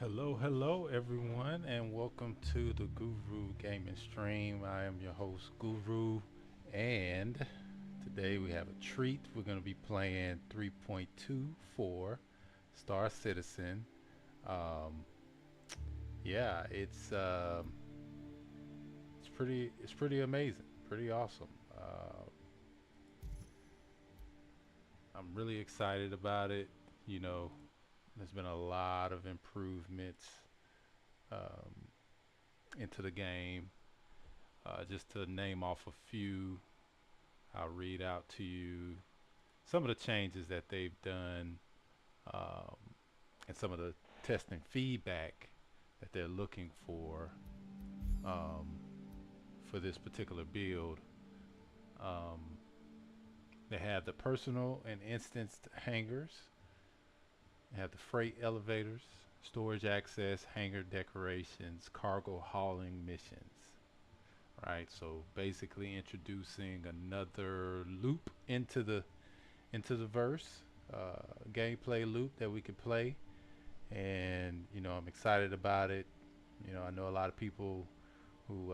Hello everyone, and welcome to the Guru Gaming Stream. I am your host, Guru, and today we have a treat. We're going to be playing 3.24 Star Citizen. Um, yeah, it's pretty amazing, pretty awesome. I'm really excited about it. You know, there's been a lot of improvements um, into the game. Just to name off a few, I'll read out to you some of the changes that they've done, um, and some of the testing feedback that they're looking um, for this particular build. Um, they have the personal and instanced hangars. They have the freight elevators, storage access, hangar decorations, cargo hauling missions. Right, so basically introducing another loop into the verse, gameplay loop that we could play, and I'm excited about it. I know a lot of people who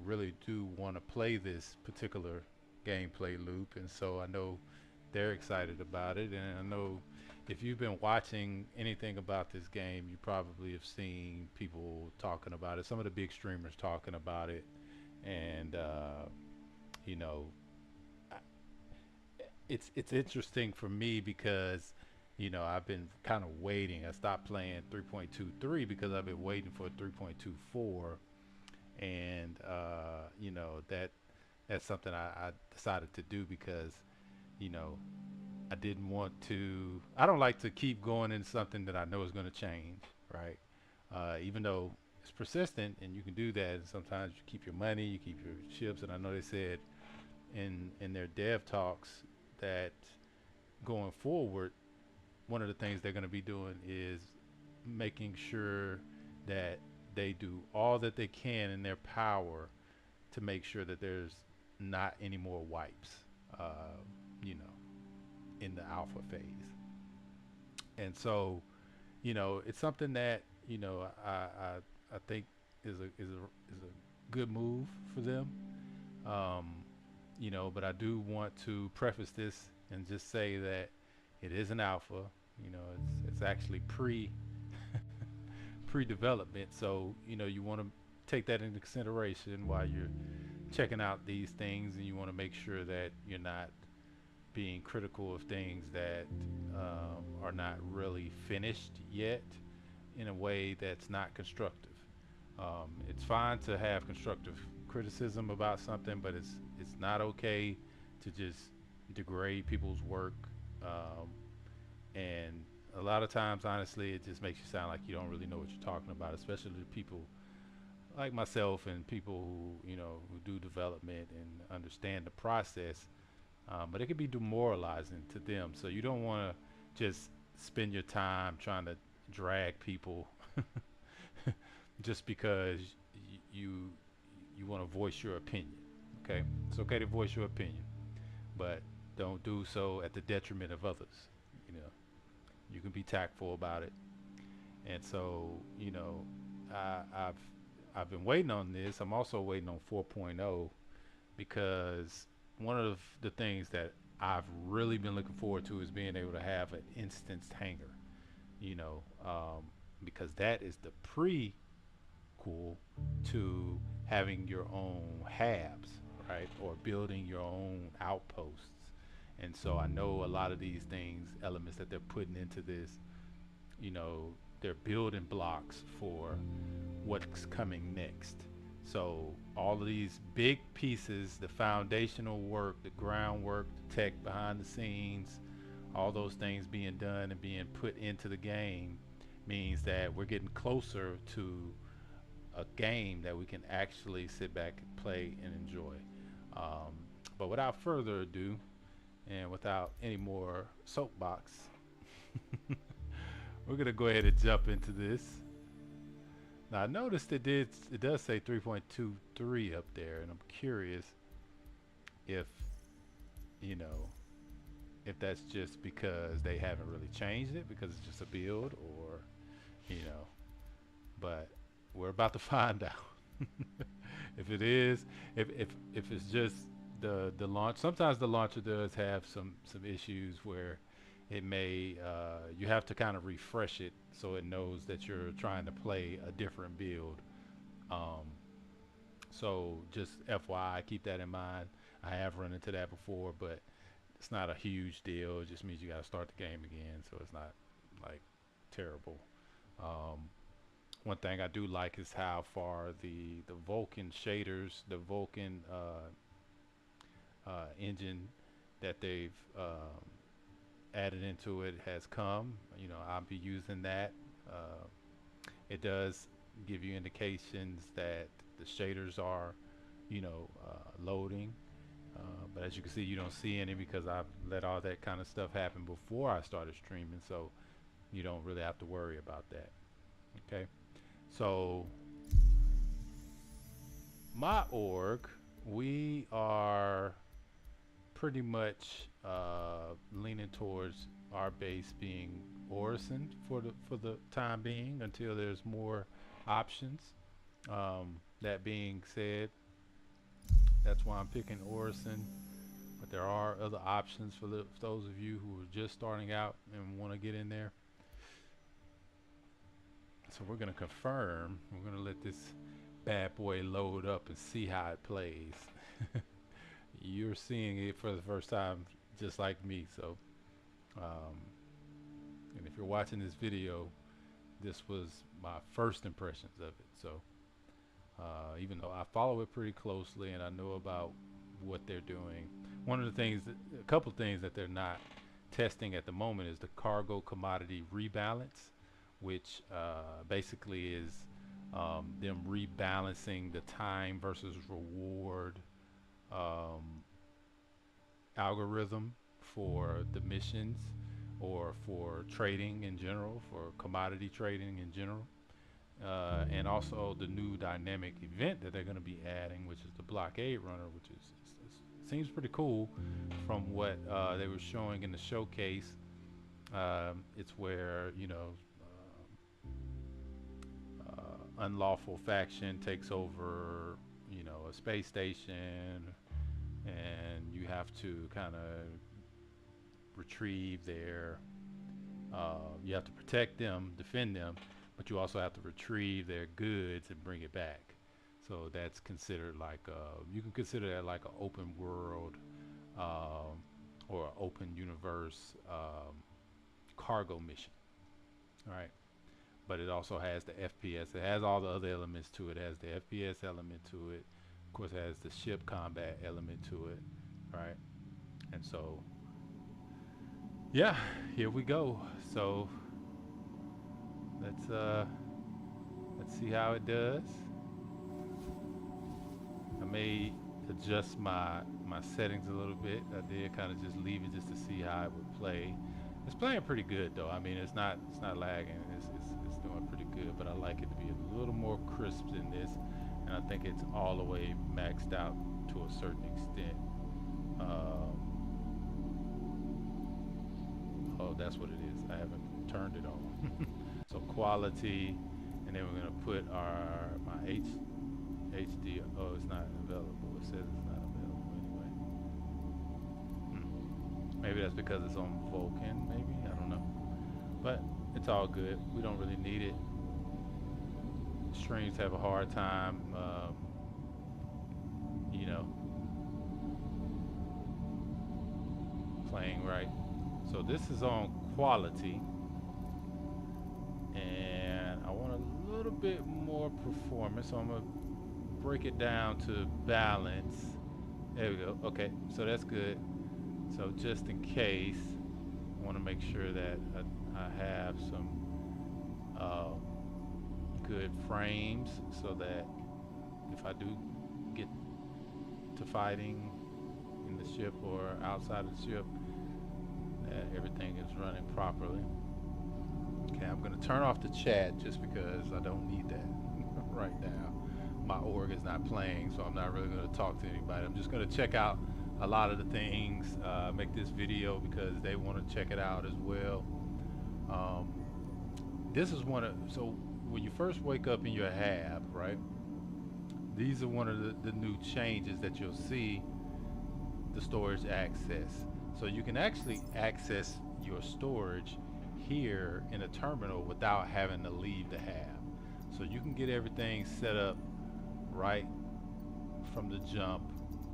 really do want to play this particular gameplay loop, and so I know they're excited about it. And I know if you've been watching anything about this game, you probably have seen people talking about it. Some of the big streamers talking about it, and you know it's interesting for me because I've been kind of waiting. I stopped playing 3.23 because I've been waiting for 3.24, and that's something I decided to do because you know I didn't want to. I don't like to keep going in something that I know is going to change, right? Even though it's persistent and you can do that, and sometimes you keep your money, you keep your chips, and I know they said in their dev talks that going forward, one of the things they're going to be doing is making sure that they do all that they can in their power to make sure that there's not any more wipes, uh, you know, in the alpha phase. And so, it's something that I think is a good move for them. Um, but I do want to preface this and just say that it is an alpha. It's actually pre-development, so you want to take that into consideration while you're checking out these things, and you want to make sure that you're not being critical of things that are not really finished yet in a way that's not constructive. It's fine to have constructive criticism about something, but it's not okay to just degrade people's work. Um, and a lot of times, honestly, it just makes you sound like you don't really know what you're talking about, especially the people like myself and people who do development and understand the process. But it can be demoralizing to them. So you don't want to just spend your time trying to drag people just because you you want to voice your opinion. Okay, it's okay to voice your opinion, but don't do so at the detriment of others. You know, you can be tactful about it. And so, I, I've I've been waiting on this. I'm also waiting on 4.0 because one of the things that I've really been looking forward to is being able to have an instanced hanger. You know, because that is the prequel to having your own habs, right, or building your own outposts. And so I know a lot of these things, elements that they're putting into this, they're building blocks for what's coming next. So all of these big pieces, the foundational work, the groundwork, the tech behind the scenes, all those things being done and being put into the game means that we're getting closer to a game that we can actually sit back and play and enjoy. Um, but without further ado, and without any more soapbox, we're gonna go ahead and jump into this. Now I noticed it does say 3.23 up there, and I'm curious if you know if that's just because they haven't really changed it because it's just a build, or you know. but we're about to find out. If it is, if it's just the launch. Sometimes the launcher does have some issues where it may you have to kind of refresh it so it knows that you're trying to play a different build. Um, so just FYI, keep that in mind. I have run into that before, but it's not a huge deal. It just means you got to start the game again, so it's not like terrible. Um, One thing I do like is how far the Vulkan shaders, the Vulkan engine that they've added into it has come. You know, I'll be using that. Uh, it does give you indications that the shaders are, loading. But as you can see, you don't see any because I've let all that kind of stuff happen before I started streaming, so you don't really have to worry about that. Okay, so my org, we are pretty much leaning towards our base being Orison for the time being until there's more options. That being said, that's why I'm picking Orison. But there are other options for those of you who are just starting out and want to get in there. So we're going to confirm. We're going to let this bad boy load up and see how it plays. You're seeing it for the first time just like me. So and if you're watching this video, this was my first impressions of it. So even though I follow it pretty closely and I know about what they're doing, one of the things a couple things that they're not testing at the moment is the cargo commodity rebalance, which basically is them rebalancing the time versus reward algorithm for the missions or for trading in general, for commodity trading in general. And also the new dynamic event that they're going to be adding, which is the blockade runner, which seems pretty cool from what they were showing in the showcase. It's where unlawful faction takes over a space station, and you have to kind of retrieve their you have to protect them, defend them, but you also have to retrieve their goods and bring it back. So that's considered like you can consider that like an open world or an open universe cargo mission. All right, but it also has the FPS. It has all the other elements to it. It has the FPS element to it. Of course, it has the ship combat element to it. Right, and so yeah, here we go. So let's see how it does. I may adjust my settings a little bit. I did kind of just leave it just to see how it would play. It's playing pretty good though. I mean, it's not lagging. It's doing pretty good. But I like it to be a little more crisp than this, and I think it's all the way maxed out to a certain extent. Oh, that's what it is. I haven't turned it on. So quality, and then we're gonna put my HD. Oh, it's not available. It says it's not available anyway. Maybe that's because it's on Vulkan. Maybe, I don't know. But it's all good. We don't really need it. Streams have a hard time, playing right. So this is on quality, and I want a little bit more performance, so I'm gonna break it down to balance. There we go. Okay, so that's good. So just in case, I want to make sure that I have some good frames, so that if I do get to fighting in the ship or outside of the ship, that everything is running properly. Okay, I'm going to turn off the chat just because I don't need that right now. My org is not playing, so I'm not really going to talk to anybody. I'm just going to check out a lot of the things, make this video because they want to check it out as well. This is so when you first wake up in your hab, right? These are one of the new changes that you'll see, the storage access. So you can actually access your storage here in a terminal without having to leave the hab. So you can get everything set up right from the jump,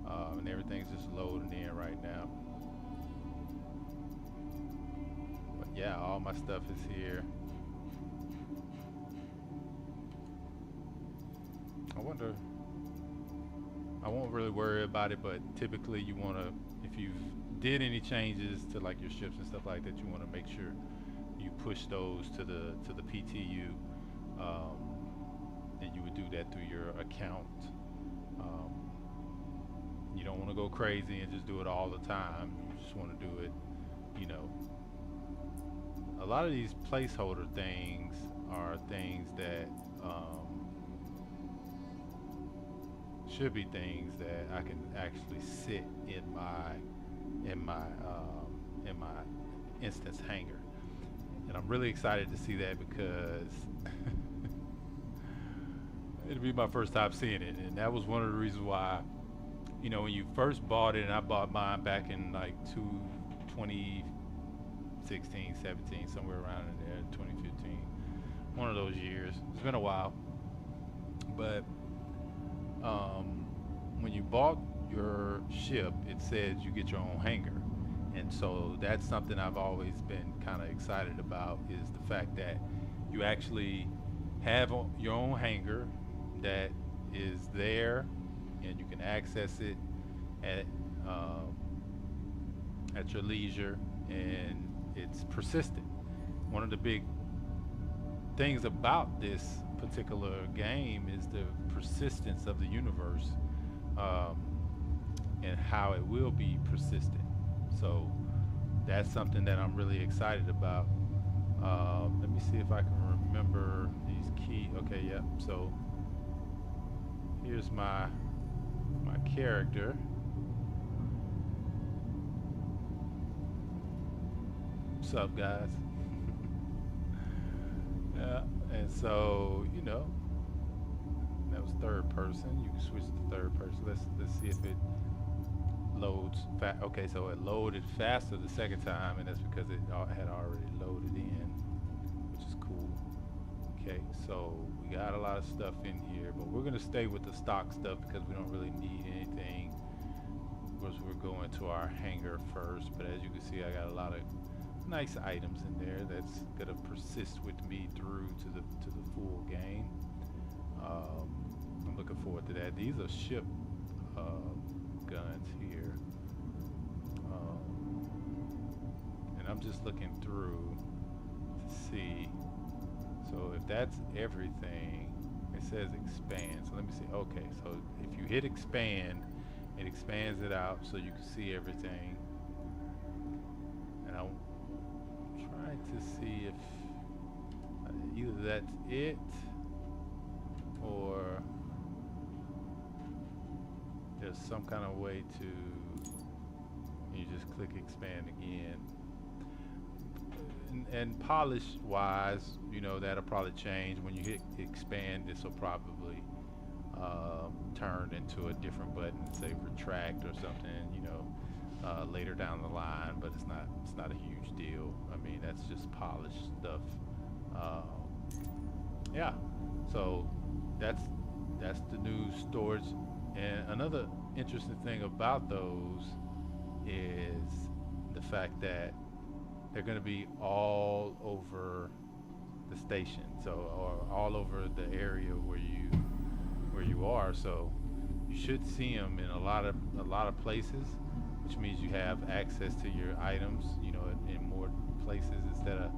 and everything's just loading in right now. But yeah, all my stuff is here. I wonder, I won't really worry about it, but typically you want to, if you did any changes to like your ships and stuff like that, you want to make sure you push those to the PTU, um, and you would do that through your account. Um, you don't want to go crazy and just do it all the time. You just want to do it, you know. A lot of these placeholder things are things that should be things that I can actually sit in my in my instance hangar, and I'm really excited to see that because it'll be my first time seeing it, and that was one of the reasons why, you know, when you first bought it, and I bought mine back in like 2016, 17, somewhere around in there, 2015, one of those years. It's been a while, but when you bought your ship, it said you get your own hangar, and so that's something I've always been kind of excited about, is the fact that you actually have your own hangar that is there, and you can access it at at your leisure, and it's persistent. One of the big things about this particular game is the persistence of the universe, um, and how it will be persistent. So that's something that I'm really excited about. Let me see if I can remember these key. Okay, yep. So here's my character. What's up, guys? Yeah, and so, you know, that was third person. You can switch to third person. Let's see if it loads okay, so it loaded faster the second time, and that's because it had already loaded in, which is cool. Okay, so we got a lot of stuff in here, but we're gonna stay with the stock stuff because we don't really need anything. Of course, we're going to our hangar first, but as you can see, I got a lot of nice items in there that's gonna persist with me through to the full game. I'm looking forward to that. These are ship guns here, and I'm just looking through to see. So if that's everything, it says expand. So let me see. Okay, so if you hit expand, it expands it out so you can see everything. And I'm trying to see if either that's it or there's some kind of way to, you just click expand again. And polish wise, you know, that'll probably change when you hit expand. This will probably turn into a different button, say retract or something, you know, later down the line. But it's not a huge deal. I mean, that's just polished stuff. Yeah, so that's the new storage. And another interesting thing about those is the fact that they're going to be all over the station, so, or all over the area where you are. So you should see them in a lot of places, which means you have access to your items, you know, in more places instead of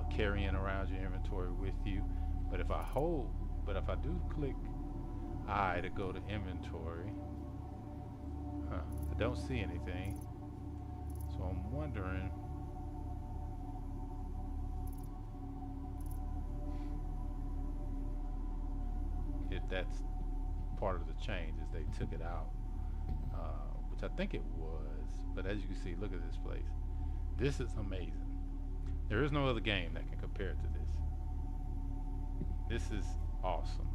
carrying around your inventory with you. But if I do click I to go to inventory, I don't see anything. So I'm wondering if that's part of the change, is they took it out, which I think it was. But as you can see, look at this place. This is amazing. There is no other game that can compare it to this. This is awesome.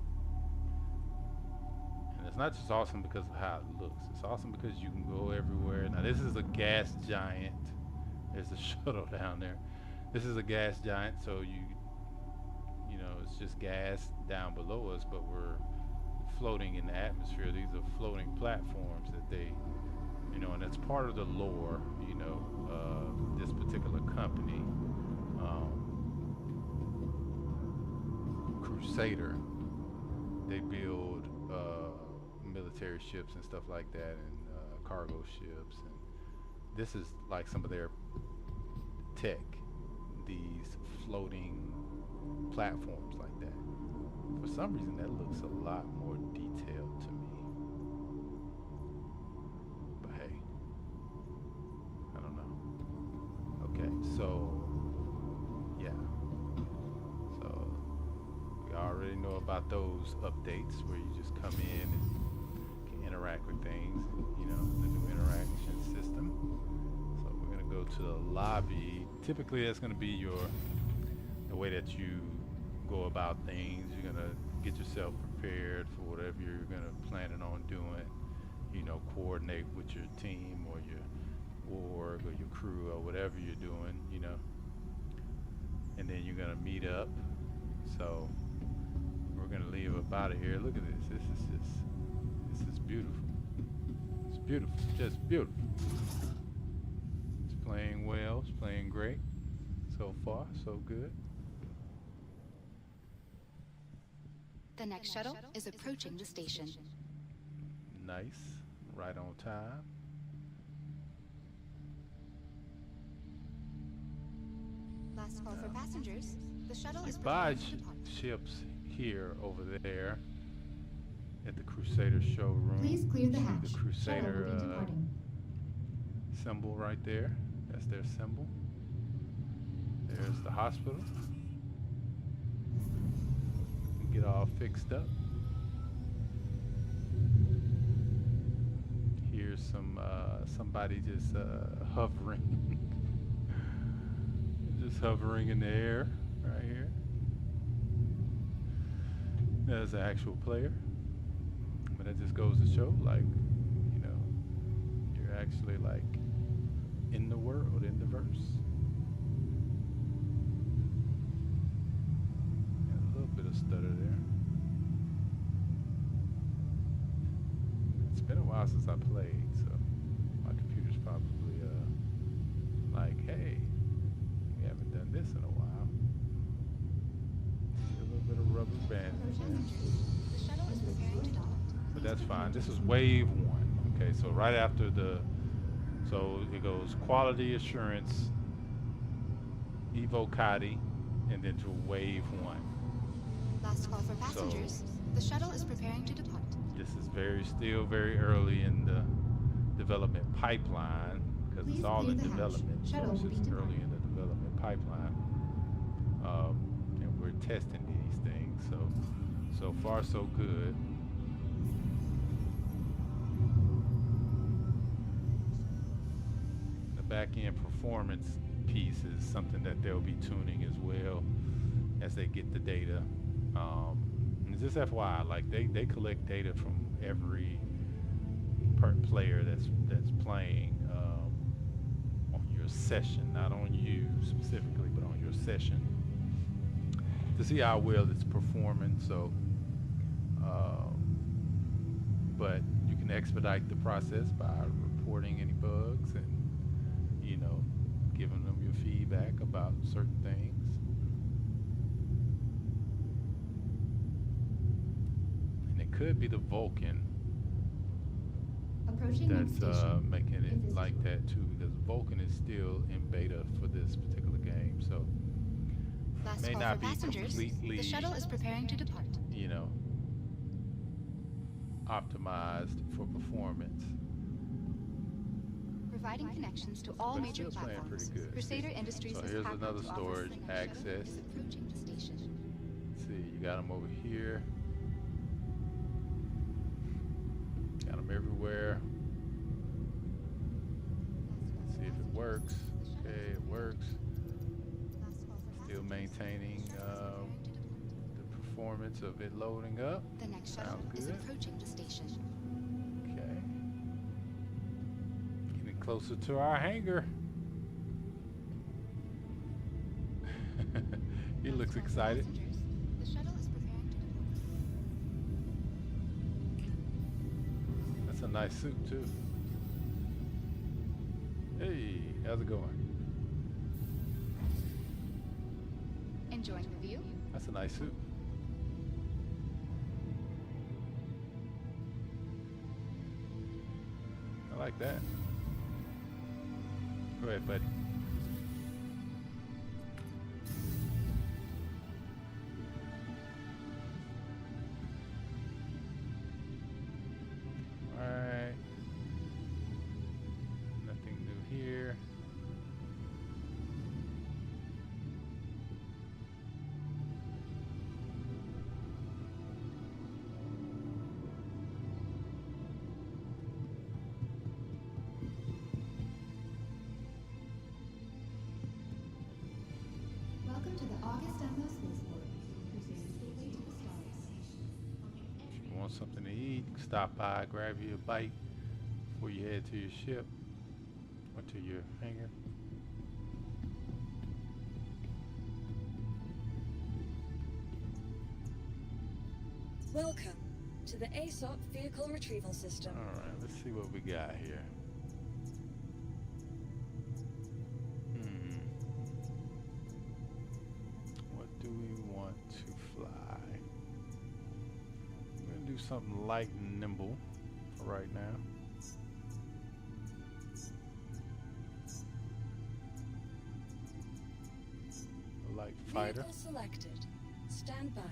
And it's not just awesome because of how it looks. It's awesome because you can go everywhere. Now this is a gas giant. There's a shuttle down there. This is a gas giant, so you know, it's just gas down below us, but we're floating in the atmosphere. These are floating platforms that they, you know, and that's part of the lore, you know, this particular company, Crusader. They build military ships and stuff like that, and cargo ships. And this is like some of their tech, these floating platforms like that. For some reason, that looks a lot more detailed to me. But hey, I don't know. Okay, so yeah. So we already know about those updates where you just come in and can interact with things, you know, the new interaction system. So we're gonna go to the lobby. Typically that's gonna be the way that you go about things. You're gonna get yourself prepared for whatever you're gonna planning on doing. You know, coordinate with your team or your org or your crew or whatever you're doing. You know, and then you're gonna meet up. So we're gonna leave up out of here. Look at this. This is beautiful. It's beautiful. Just beautiful. It's playing well. It's playing great. So far, so good. The next shuttle is approaching the station. Nice. Right on time. Last call for passengers. The shuttle is Buy preparing to depart. ships here, over there, at the Crusader showroom. Please clear the See hatch. the Shuttle Crusader will be departing. symbol right there. That's their symbol. There's the hospital. Get all fixed up. Here's somebody just hovering, just hovering in the air right here. That's an actual player, but that just goes to show, like, you know, you're actually like in the world, in the verse. A little bit of stutter there. It's been a while since I played, so my computer's probably like, hey, we haven't done this in a while. See a little bit of rubber band. The shuttle is preparing to depart. But that's fine. This is wave one. Okay, so right after so it goes quality assurance, evocati, and then to wave one. Last call for passengers. The shuttle is preparing to depart. This is still very early in the development pipeline, because it's Please all clear in the hatch. development. So Shuttle it's will be just early departing. in the development pipeline, and we're testing these things. So far so good. The back end performance piece is something that they'll be tuning as well as they get the data. And just FYI, like they collect data from every player that's playing on your session, not on you specifically, but on your session, to see how well it's performing. So, but you can expedite the process by reporting any bugs and, you know, giving them your feedback about certain things. And it could be the Vulcan Approaching next that's station. making it Invisible. like that too, because Vulcan is still in beta for this particular game, so Last may call not for be passengers. completely, The shuttle is preparing to depart. you know, optimized for performance. Providing connections to all But major still playing platforms. pretty good. Crusader Industries So is here's happy another to offer storage the next shuttle access. is approaching the station. Let's see, you got them over here, got them everywhere. Let's see if it works. Okay, it works. Still maintaining the performance of it loading up. The next shuttle Sounds is good. approaching the station. Okay. Getting closer to our hangar. He looks Last call for excited. passengers. The shuttle is preparing to depart. That's a nice suit too. Hey, how's it going? Enjoying the view? That's a nice suit. I like that. Go ahead, buddy. Alright. Nothing new here. Welcome to the August Demo Spaceport. Cruising gateway to the stars. If you want something to eat, stop by, grab you a bite before you head to your ship or to your hangar. Welcome to the ASOP Vehicle Retrieval System. Alright, let's see what we got here. What do we want to fly? We're gonna do something light and nimble for right now. A light fighter. Vehicle selected. Stand by.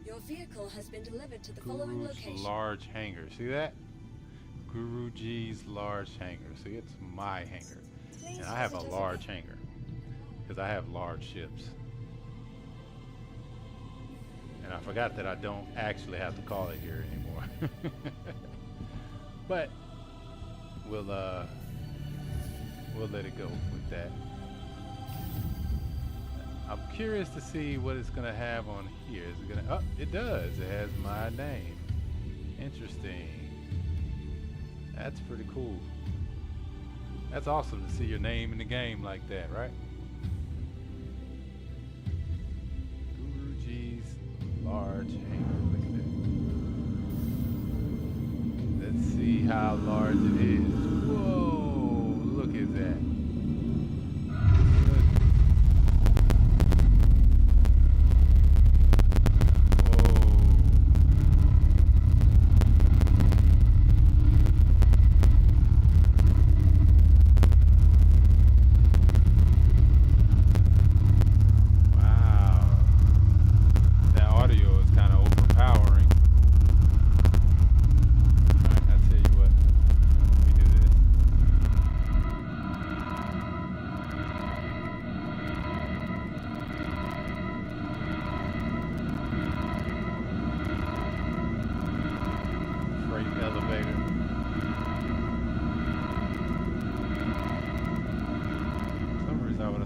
Your vehicle has been delivered to the following Guru's location. large hangar. See that? Guru G's large hangar. See, it's my hangar. Please And I have a visit us large again. hangar. Because I have large ships. And I forgot that I don't actually have to call it here anymore. But we'll let it go with that. I'm curious to see what it's gonna have on here. Is it gonna? Oh, it does. It has my name. Interesting. That's pretty cool. That's awesome to see your name in the game like that, right? Guru G's large hangar. Look at that. Let's see how large it is. Whoa! Look at that.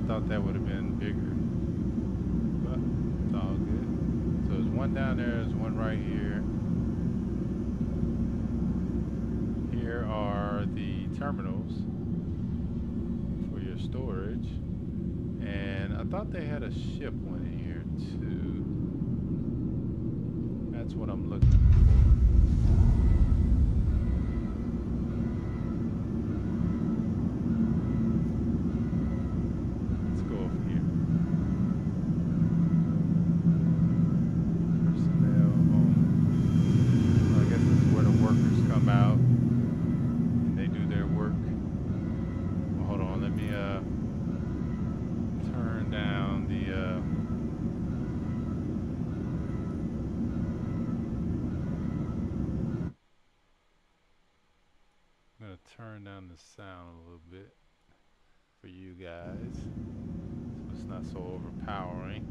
Thought that would have been bigger, but it's all good. So there's one down there, there's one right here. Here are the terminals for your storage, and I thought they had a ship one in here too. That's what I'm looking for. Turn down the sound a little bit for you guys so it's not so overpowering.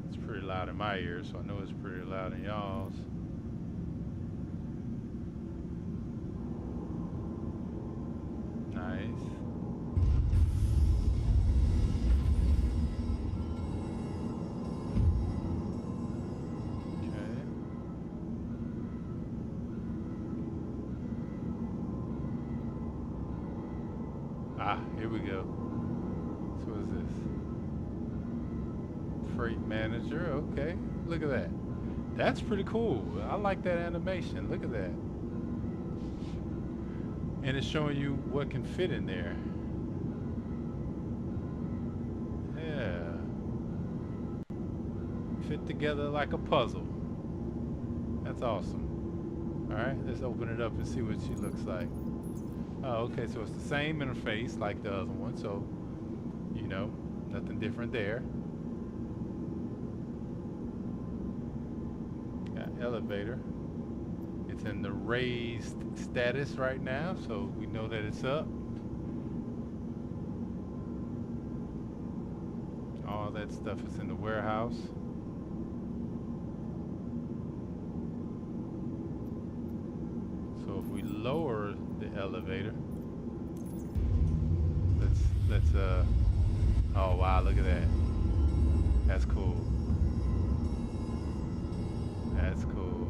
It's pretty loud in my ears, so I know it's pretty loud in y'all's. Nice. Ah, here we go. So what is this? Freight manager. Okay, look at that. That's pretty cool. I like that animation. Look at that. And it's showing you what can fit in there. Yeah. Fit together like a puzzle. That's awesome. Alright, let's open it up and see what she looks like. Oh, okay, so it's the same interface like the other one, so, you know, nothing different there. Got elevator. It's in the raised status right now, so we know that it's up. All that stuff is in the warehouse. So if we lower the elevator, let's oh wow, look at that. That's cool. That's cool.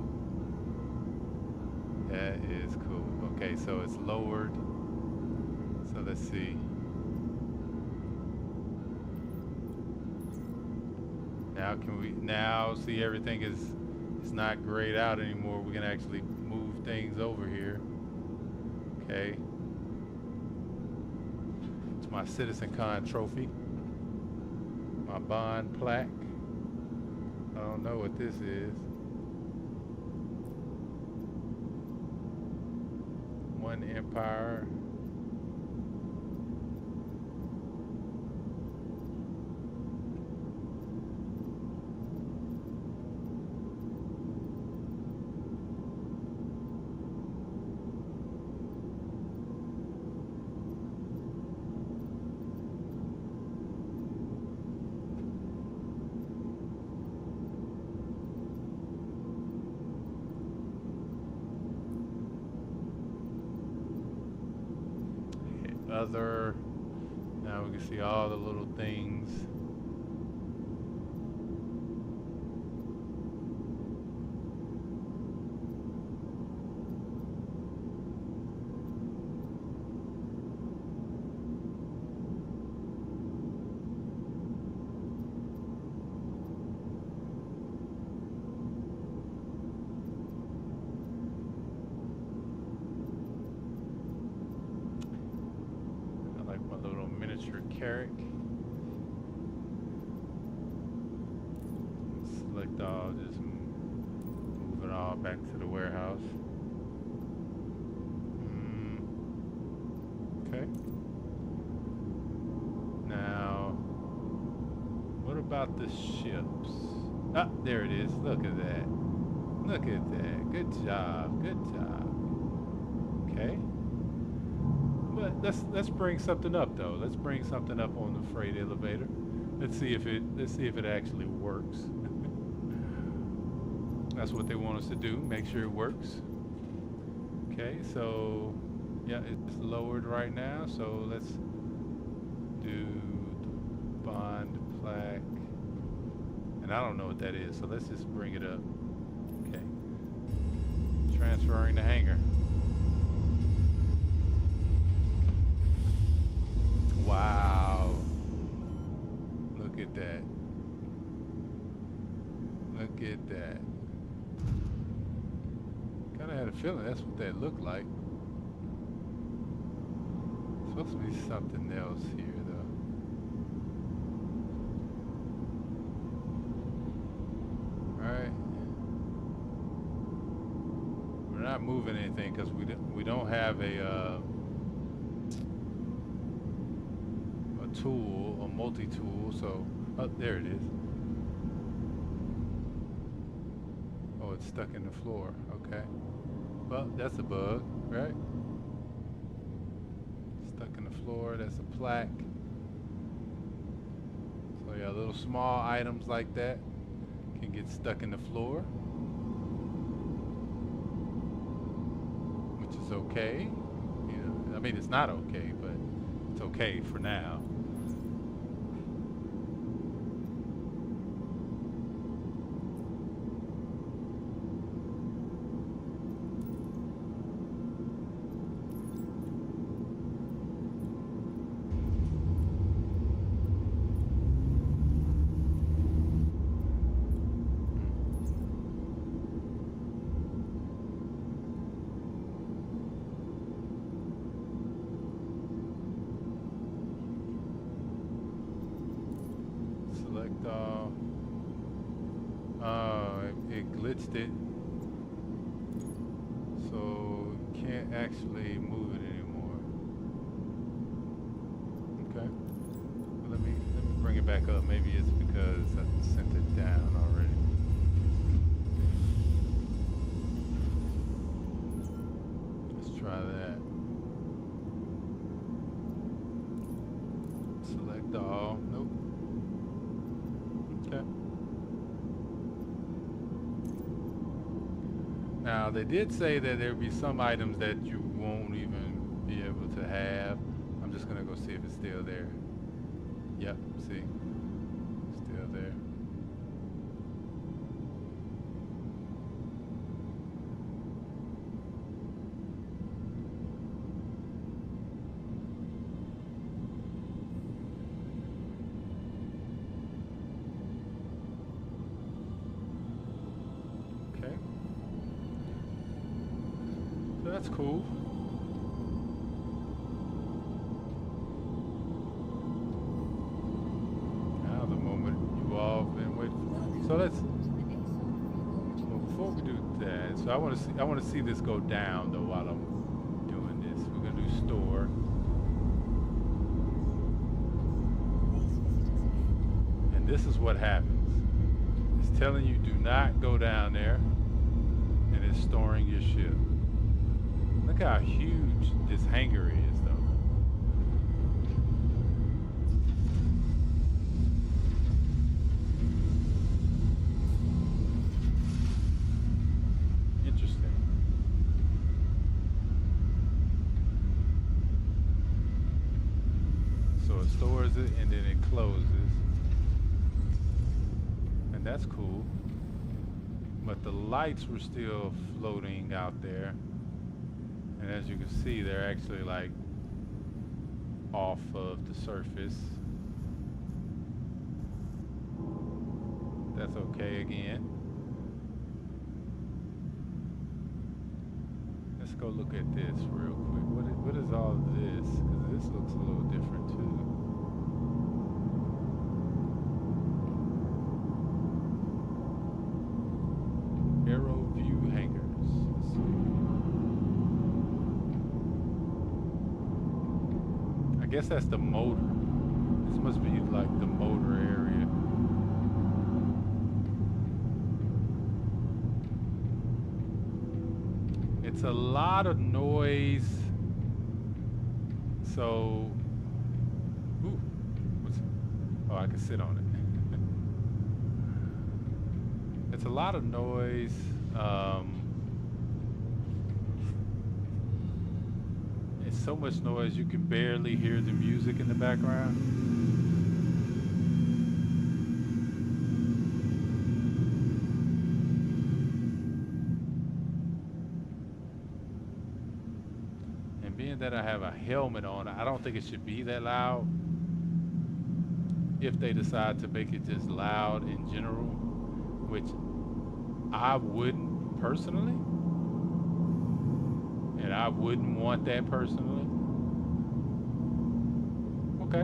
That is cool. Okay, so it's lowered. So let's see. Now can we now see everything is it's not grayed out anymore. We can actually move things over here. Okay. It's my CitizenCon trophy. My bond plaque. I don't know what this is. One Empire. Other, now we can see all the little things. Carrick. Select all, just move it all back to the warehouse. Okay. Now, what about the ships? Ah, there it is. Look at that. Look at that. Good job. Good job. Okay. But let's bring something up though. Let's bring something up on the freight elevator. Let's see if it actually works. That's what they want us to do. Make sure it works. Okay, so yeah, it's lowered right now. So let's do bond plaque. And I don't know what that is. So let's just bring it up. Okay. Transferring the hangar. Wow. Look at that. Look at that. Kind of had a feeling that's what that looked like. It's supposed to be something else here, though. Alright. We're not moving anything because we don't have a tool, a multi-tool, so oh, there it is. Oh, it's stuck in the floor. Okay. Well, that's a bug, right? Stuck in the floor, that's a plaque. So yeah, little small items like that can get stuck in the floor, which is okay. You know, I mean, it's not okay, but it's okay for now. all. It glitched it, so can't actually move it anymore. Okay. Well, let me bring it back up. Maybe it's because I sent it down already. Let's try that. Select all. Nope. Okay. Now, they did say that there would be some items that you won't even be able to have. I'm just going to go see if it's still there. Yep, see? Still there. Okay. So that's cool. Now the moment you all been waiting for. So let's. Well, before we do that, so I want to see this go down though while I'm doing this. We're gonna do store. And this is what happens. It's telling you do not go down there, and it's storing your ship. Look how huge this hangar is, though. Interesting. So it stores it and then it closes. And that's cool. But the lights were still floating out there. And as you can see, they're actually like off of the surface. That's okay again. Let's go look at this real quick. What is all of this? Because this looks a little different too. Arrow view hangers. Let's see. I guess that's the motor. This must be like the motor area. It's a lot of noise. So, ooh, oh, I can sit on it. It's a lot of noise. It's so much noise you can barely hear the music in the background. And being that I have a helmet on, I don't think it should be that loud. If they decide to make it just loud in general, which I wouldn't personally, and I wouldn't want that personally. Okay,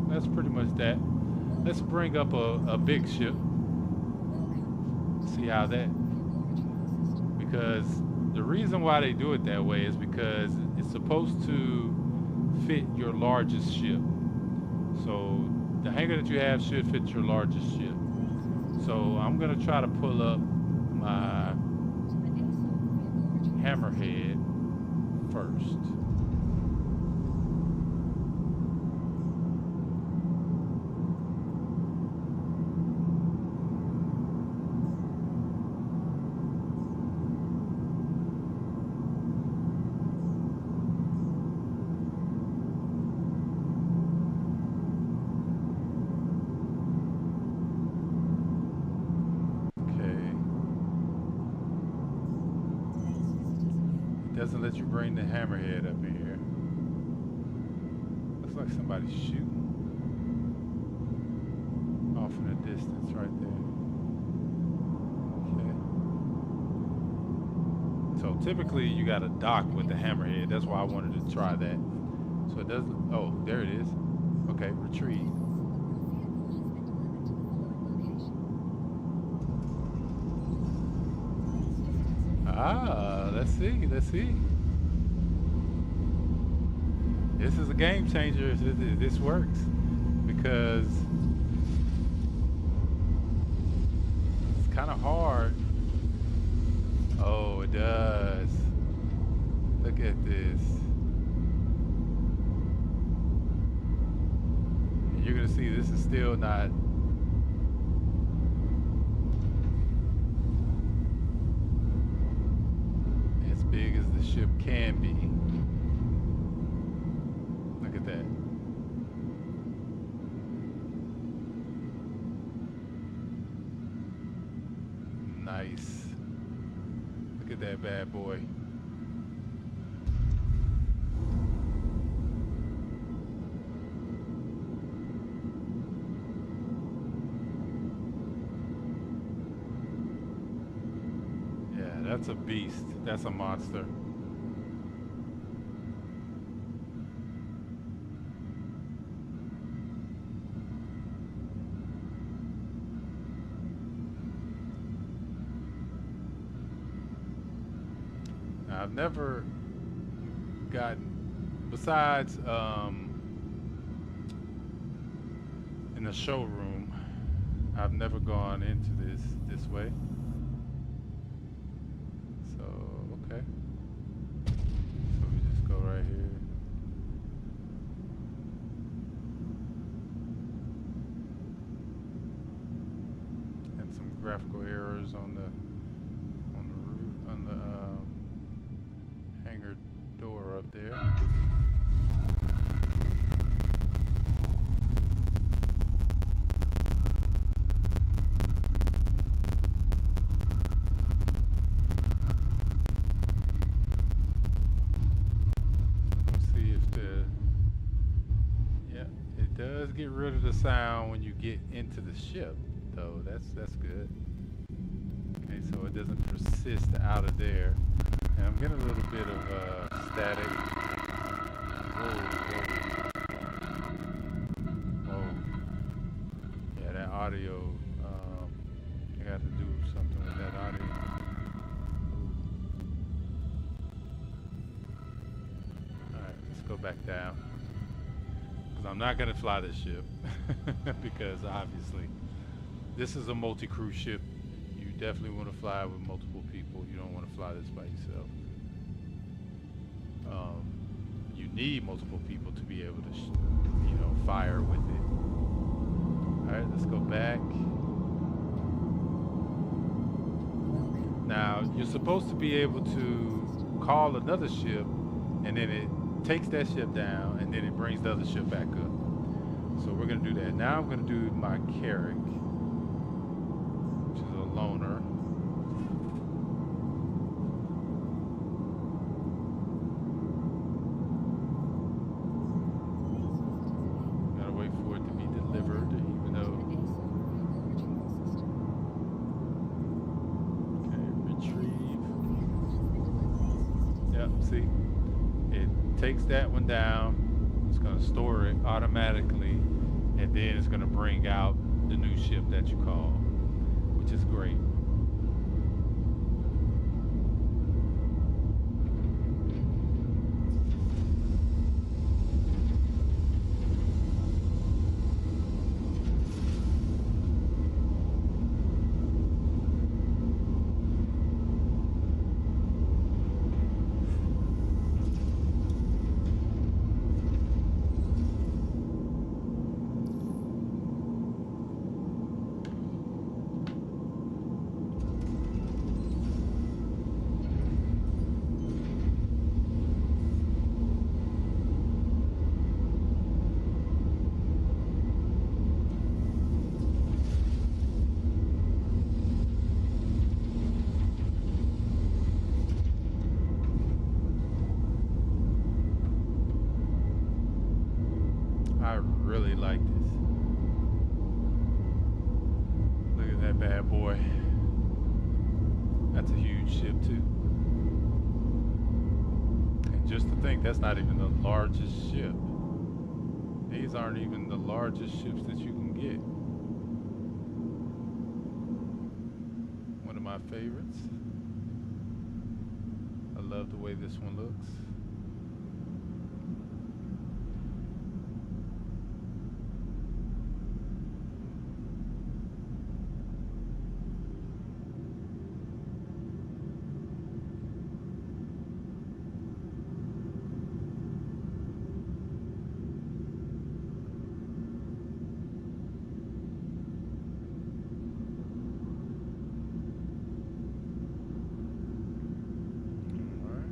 that's pretty much that. Let's bring up a big ship, see how that, because the reason why they do it that way is because it's supposed to fit your largest ship. So the hangar that you have should fit your largest ship. So I'm gonna try to pull up my hammerhead first. Doesn't let you bring the hammerhead up in here. Looks like somebody's shooting off in the distance right there. Okay. So typically you gotta dock with the hammerhead. That's why I wanted to try that. So it doesn't, oh, there it is. Okay, retrieve. Ah, let's see. Let's see. This is a game changer if this works, because it's kind of hard. Oh, it does. Look at this. And you're gonna see this is still not as big as the ship can be. Look at that. Nice. Look at that bad boy. Yeah, that's a beast. That's a monster. Now, I've never gotten, besides in the showroom, I've never gone into this way. So, okay. So we just go right here. And some graphical errors on the roof, on the hangar door up there. Does get rid of the sound when you get into the ship, though. That's good. Okay, so it doesn't persist out of there. And I'm getting a little bit of static. Whoa. Yeah, that audio. I got to do something with that audio. All right, let's go back down. I'm not going to fly this ship because obviously this is a multi-crew ship. You definitely want to fly with multiple people. You don't want to fly this by yourself. You need multiple people to be able to, fire with it. All right, let's go back. Now, you're supposed to be able to call another ship, and then it takes that ship down, and then it brings the other ship back up. So we're going to do that. Now I'm going to do my Carrack, which is a loner. Gotta wait for it to be delivered, even though... Okay, retrieve. Yep, see? It takes that one down, it's going to store it automatically, and then it's going to bring out the new ship that you call, which is great. I really like this. Look at that bad boy. That's a huge ship too. And just to think, that's not even the largest ship. These aren't even the largest ships that you can get. One of my favorites. love the way this one looks. Alright.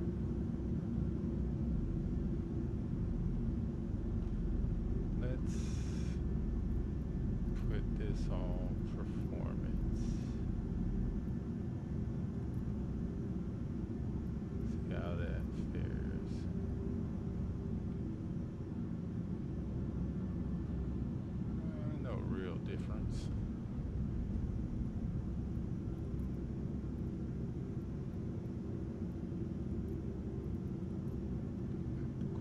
Let's put this on performance. See how that fares. No real difference.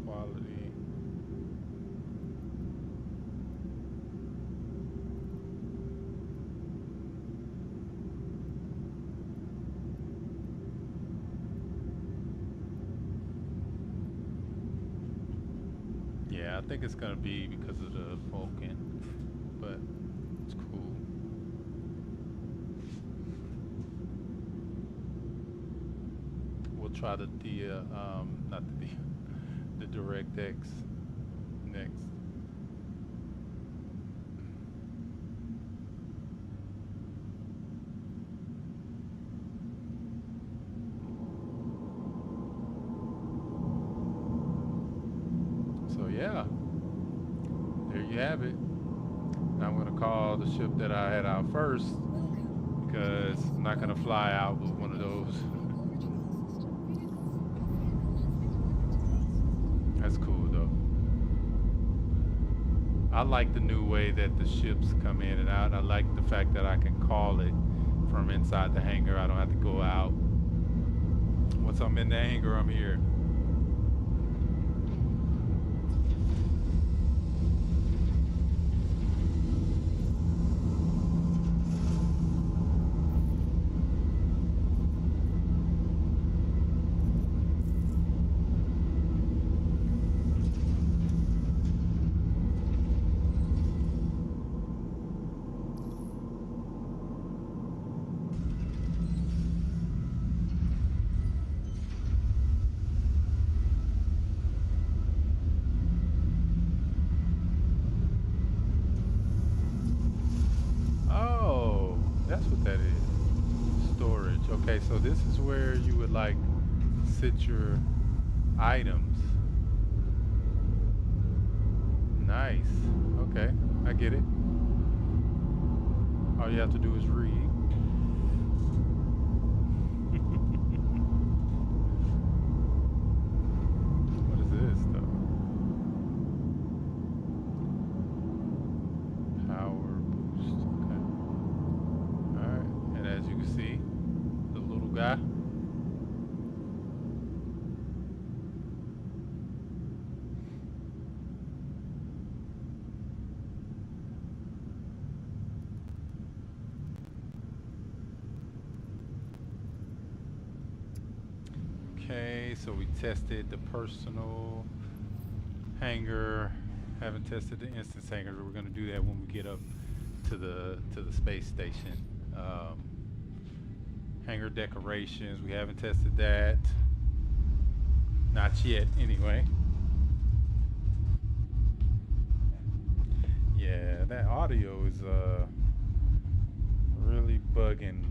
Quality. Yeah, I think it's gonna be because of the Vulcan, but it's cool. We'll try not the the DirectX next. So yeah, there you have it. Now I'm gonna call the ship that I had out first Welcome. because I'm not gonna fly out with one of those. That's cool though. I like the new way that the ships come in and out. I like the fact that I can call it from inside the hangar. I don't have to go out. Once I'm in the hangar, I'm here. Oh, that's what that is. Storage. Okay, so this is where you would like sit your items. Nice. Okay, I get it. All you have to do is read. What is this though? Power boost. Okay. Alright. And as you can see, the little guy. Okay, so we tested the personal hangar. Haven't tested the instance hangar. We're gonna do that when we get up to the space station. Hangar decorations. We haven't tested that. Not yet, anyway. Yeah, that audio is really bugging.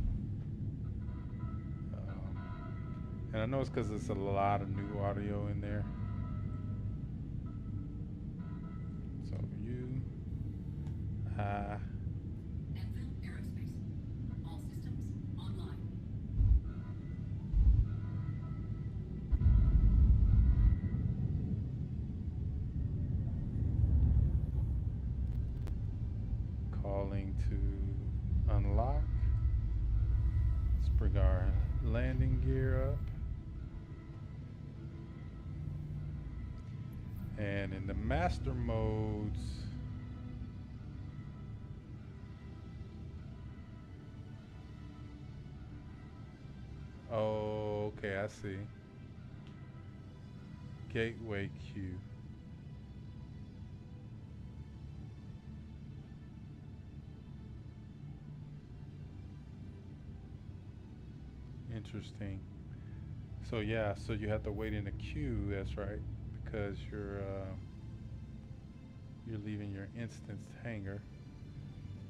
And I know it's because there's a lot of new audio in there. So Enfield Aerospace. All systems online. calling to unlock. Let's bring our landing gear up. And in the master modes, oh, okay, I see. gateway queue. Interesting. So yeah, so you have to wait in the queue. That's right, because you're leaving your instance hangar,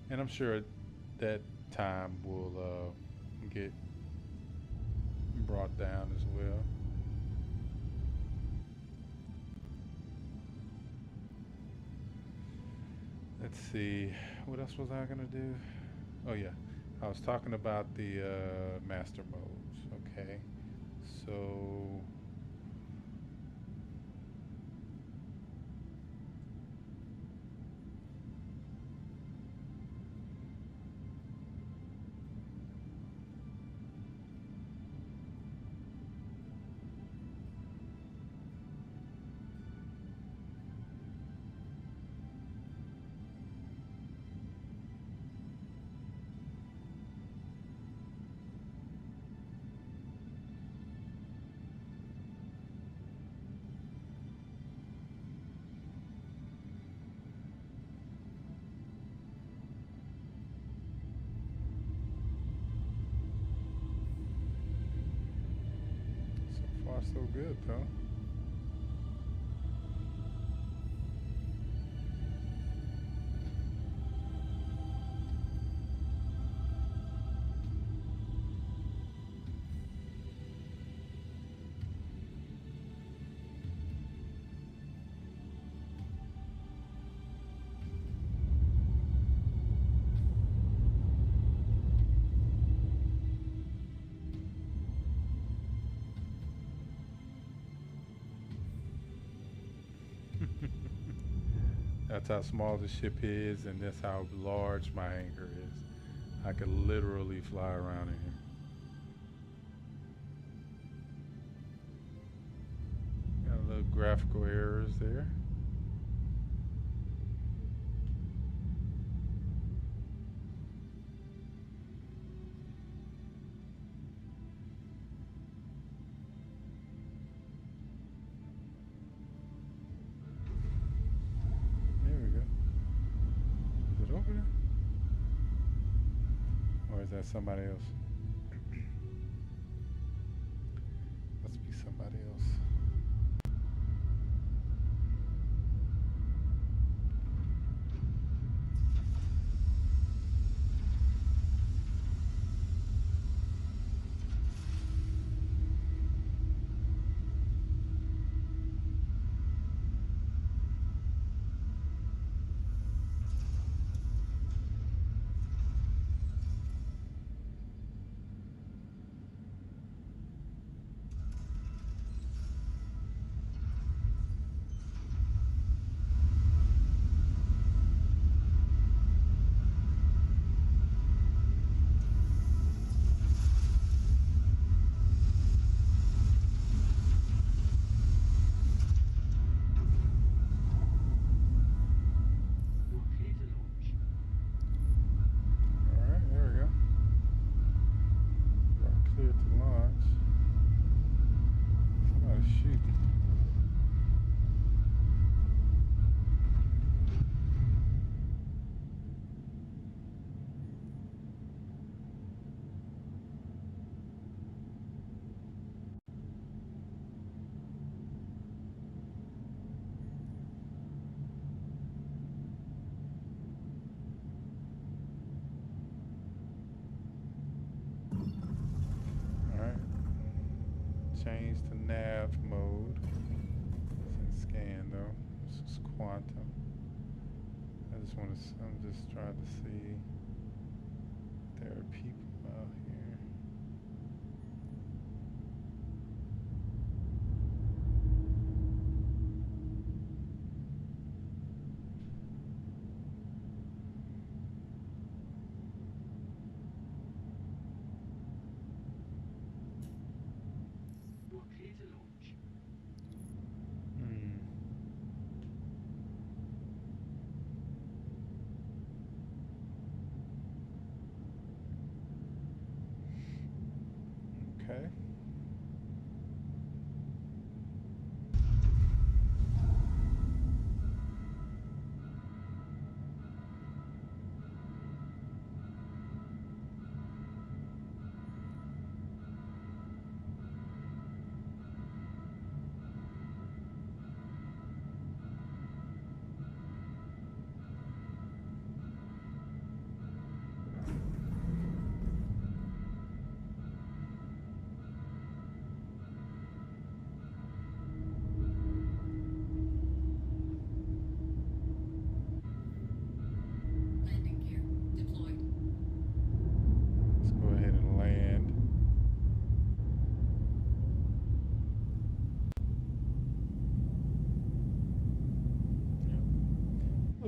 and I'm sure that time will get brought down as well. Let's see, what else was I gonna do? Oh yeah, I was talking about the master modes. Okay, so so far so good though. That's how small the ship is, and that's how large my hangar is. I could literally fly around in here. Got a little graphical errors there. There we go. Is it over there? Or is that somebody else? Must be somebody else. All right, there we go. We are clear to launch. Somebody's shooting. All right. Change to nav mode. It's in scan though. This is quantum. I just want to. I'm just trying to see if there are people out here. Hmm.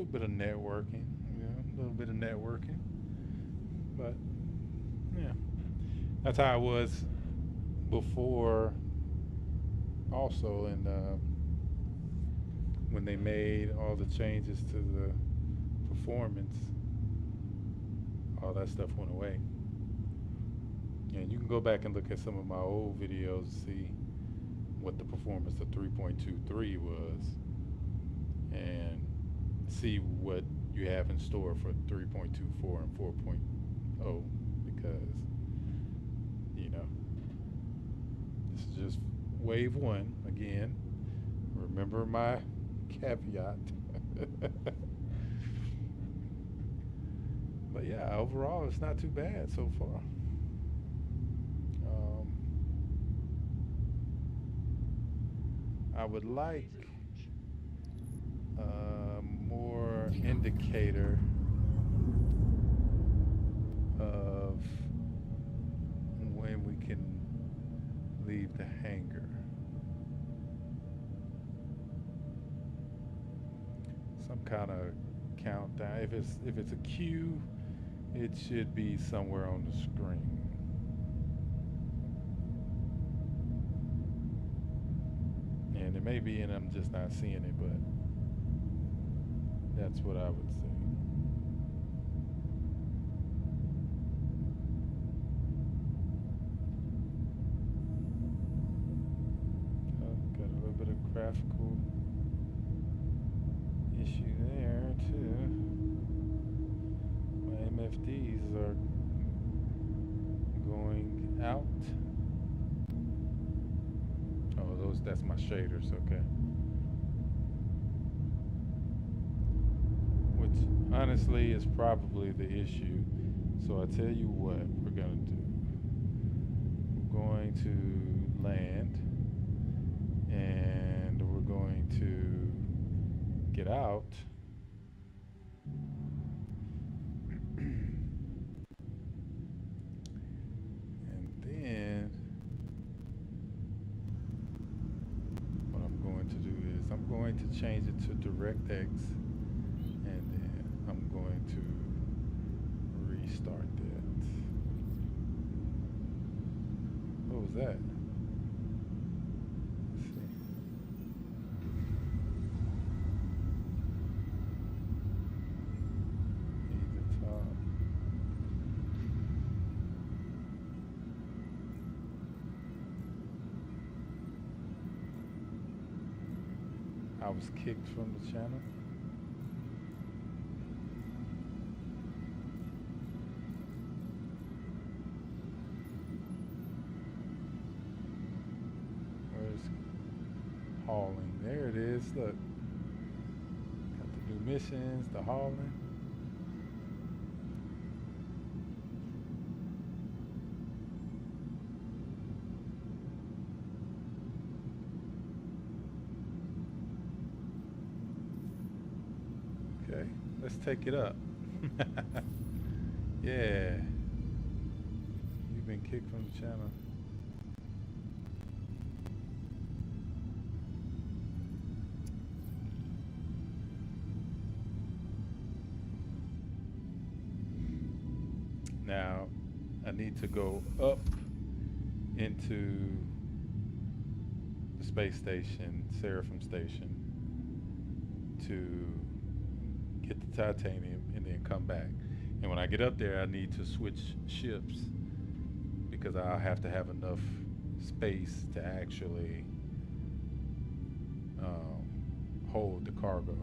little bit of networking, a little bit of networking. But yeah, that's how I was before. Also, and when they made all the changes to the performance, all that stuff went away. And you can go back and look at some of my old videos to see what the performance of 3.23 was, and see what you have in store for 3.24 and 4.0, because this is just wave one again. Remember my caveat. But yeah, overall it's not too bad so far. I would like more indicator of when we can leave the hangar. Some kind of countdown. If it's a cue, it should be somewhere on the screen. And it may be, and I'm just not seeing it, but that's what I would say. Got a little bit of graphical issue there too. My MFDs are going out. Oh, that's my shaders, okay. Which honestly is probably the issue. So I tell you what we're gonna do. We're going to land, and we're going to get out. And then what I'm going to do is I'm going to change it to DirectX, and then I'm going to restart that. What was that? Let's see. Need the top. I was kicked from the channel. Where's hauling? There it is. Look. Got the new missions, the hauling. Okay, let's take it up. Yeah. You've been kicked from the channel. Now, I need to go up into the space station, Seraphim Station, to get the titanium and then come back. And when I get up there, I need to switch ships because I'll have to have enough space to actually hold the cargo.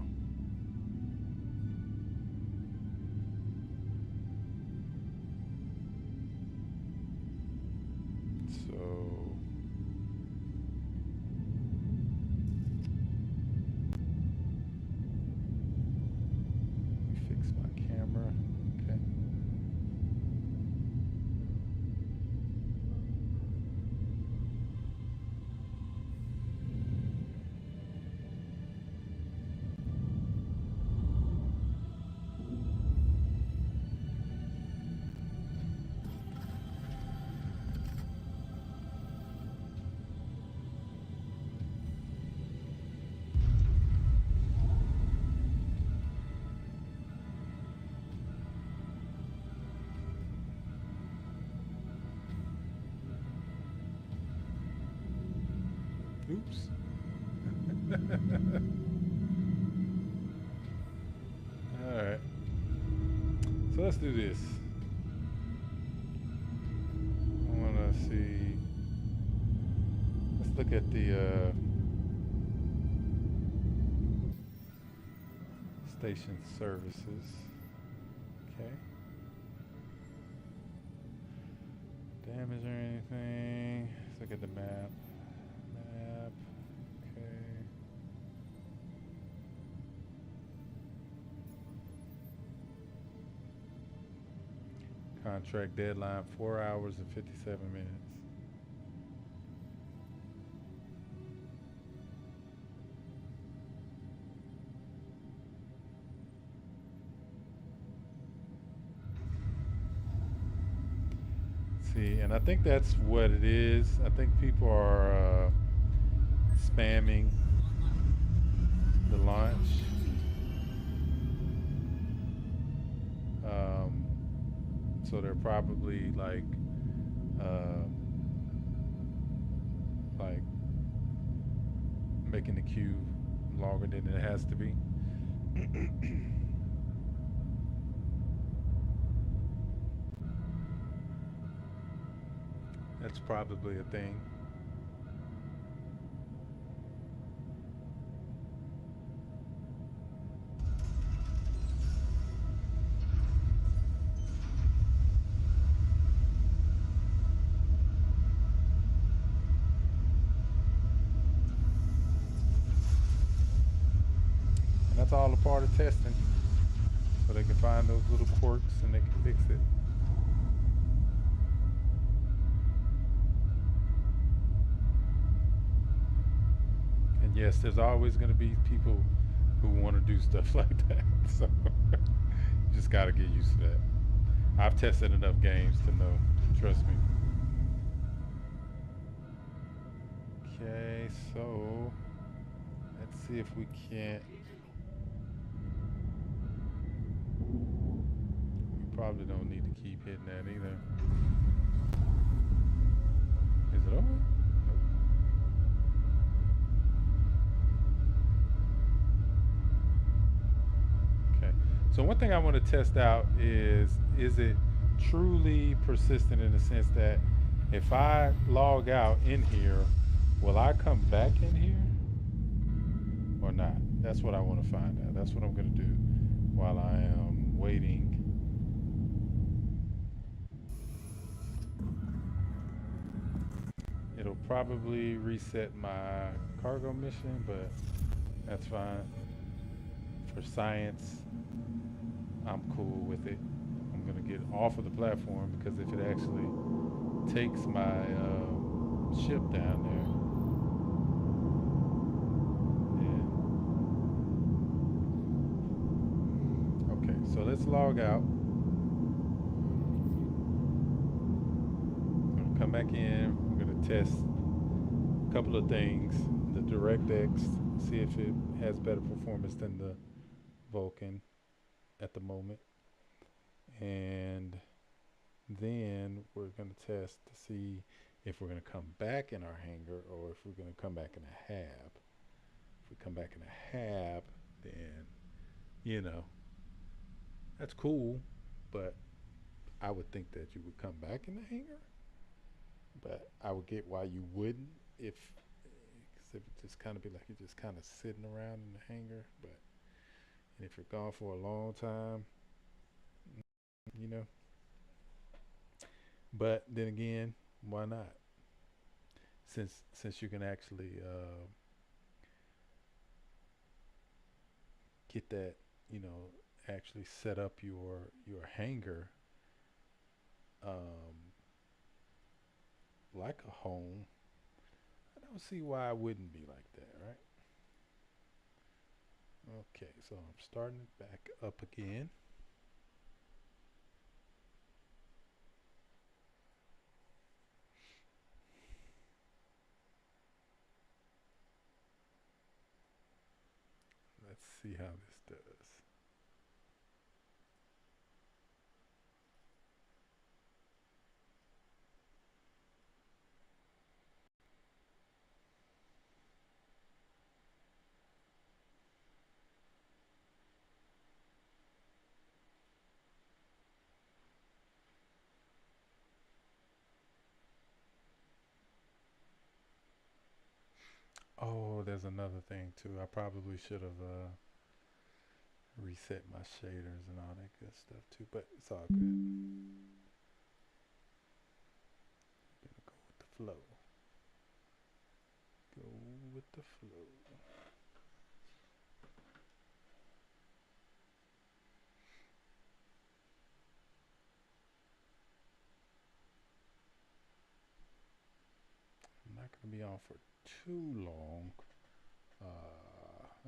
So let me fix my camera. Okay. Oops. Alright. So let's do this. I want to see. Let's look at the station services. Okay. Damage or anything. Let's look at the map. Map. Okay. Contract deadline 4 hours and 57 minutes. See, and I think that's what it is. I think people are spamming the launch. So they're probably like making the queue longer than it has to be. That's probably a thing. And that's all a part of testing. So they can find those little quirks and they can fix it. And yes, there's always going to be people who want to do stuff like that. So you just got to get used to that. I've tested enough games to know. Trust me. Okay, so let's see if we can't. We probably don't need to keep hitting that either. Is it over? Nope. Okay. So one thing I want to test out is it truly persistent in the sense that if I log out in here, will I come back in here or not? That's what I want to find out. That's what I'm going to do while I am waiting. It'll probably reset my cargo mission, but that's fine. For science, I'm cool with it. I'm going to get off of the platform because if it actually takes my ship down there, so let's log out. I'm going to come back in. We're going to test a couple of things. The DirectX, see if it has better performance than the Vulkan at the moment. And then we're going to test to see if we're going to come back in our hangar or if we're going to come back in a hab. If we come back in a hab, then, you know, that's cool, but I would think that you would come back in the hangar. But I would get why you wouldn't if it just kind of be like you're just kind of sitting around in the hangar. But and if you're gone for a long time, you know. But then again, why not? Since you can actually get that, you know, actually set up your hangar like a home. I don't see why it wouldn't be like that, right? Okay, so I'm starting it back up again. Let's see how this does. Oh, there's another thing too. I probably should have reset my shaders and all that good stuff too, but it's all good. Gonna go with the flow. Go with the flow. I'm not gonna be on for too long.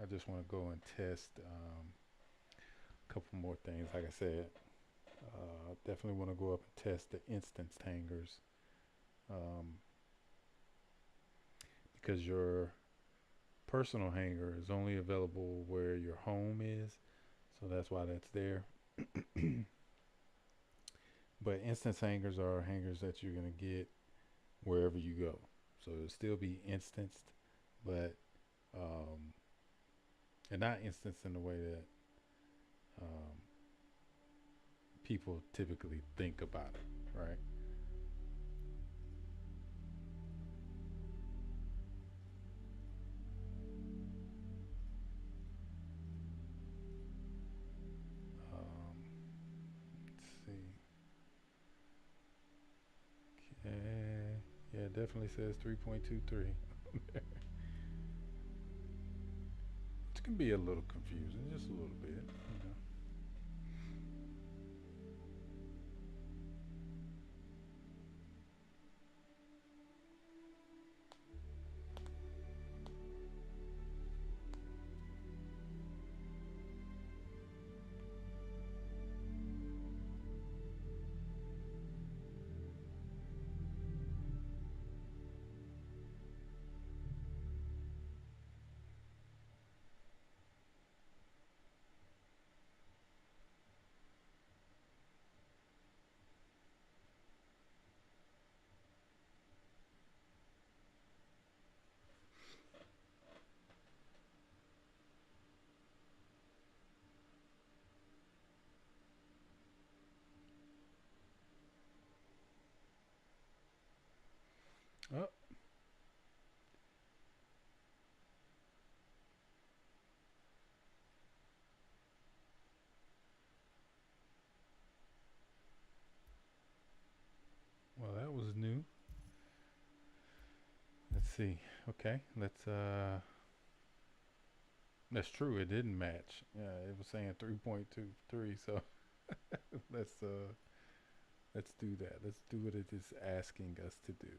I just want to go and test a couple more things. Like I said, definitely want to go up and test the instance hangers, um, because your personal hanger is only available where your home is, so that's why that's there. But instance hangers are hangers that you're gonna get wherever you go, so it'll still be instanced, but and not instanced in the way that um, people typically think about it, right? Let's see. Okay. Yeah, it definitely says 3.23. Which can be a little confusing, just a little bit, you know. Oh, well, that was new. Let's see. Okay, that's true. It didn't match. Yeah, it was saying 3.23. So let's uh, let's do that. Let's do what it is asking us to do.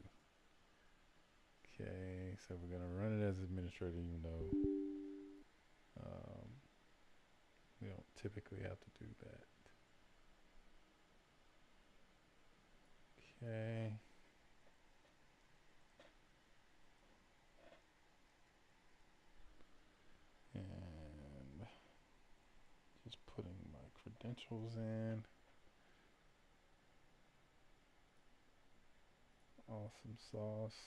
Okay, so we're gonna run it as administrator, even though um, we don't typically have to do that. Okay. And just putting my credentials in. Awesome sauce.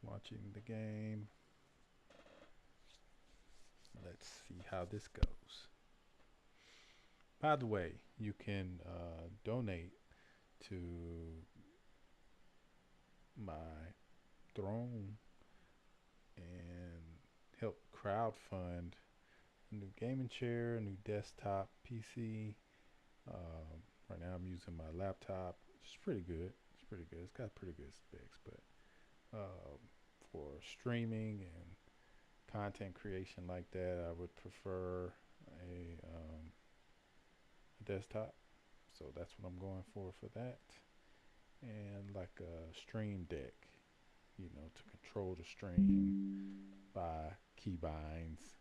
Watching the game. Let's see how this goes. By the way, you can donate to my throne and help crowdfund a new gaming chair, a new desktop PC. Right now I'm using my laptop. It's pretty good. It's pretty good. It's got pretty good specs, but for streaming and content creation like that, I would prefer a desktop. So that's what I'm going for that. And like a stream deck, to control the stream by keybinds,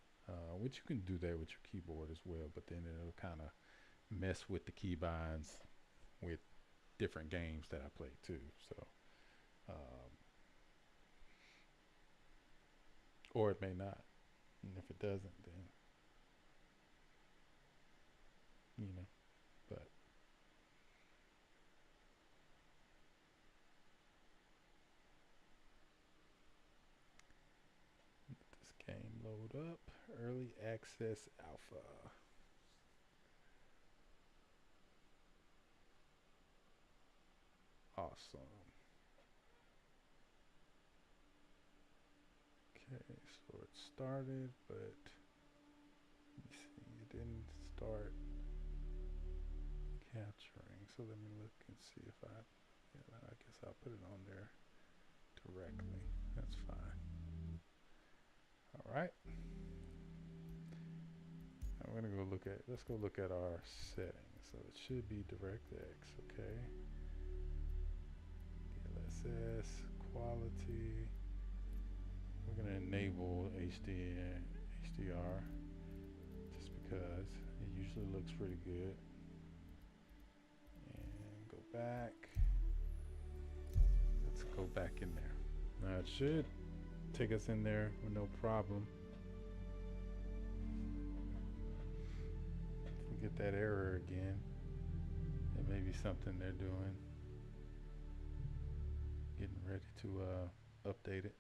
which you can do that with your keyboard as well, but then it'll kind of mess with the keybinds with different games that I play too. So, or it may not. And if it doesn't, then, but this game load up. Early access alpha. Awesome. Okay, so it started, but let me see, it didn't start capturing. So let me look and see if yeah, I guess I'll put it on there directly. That's fine. All right. I'm gonna go look at, let's go look at our settings. So it should be DirectX, okay? DLSS, quality. We're gonna enable HDR just because it usually looks pretty good. And go back. Let's go back in there. Now it should take us in there with no problem. If we get that error again, it may be something they're doing. Getting ready to update it.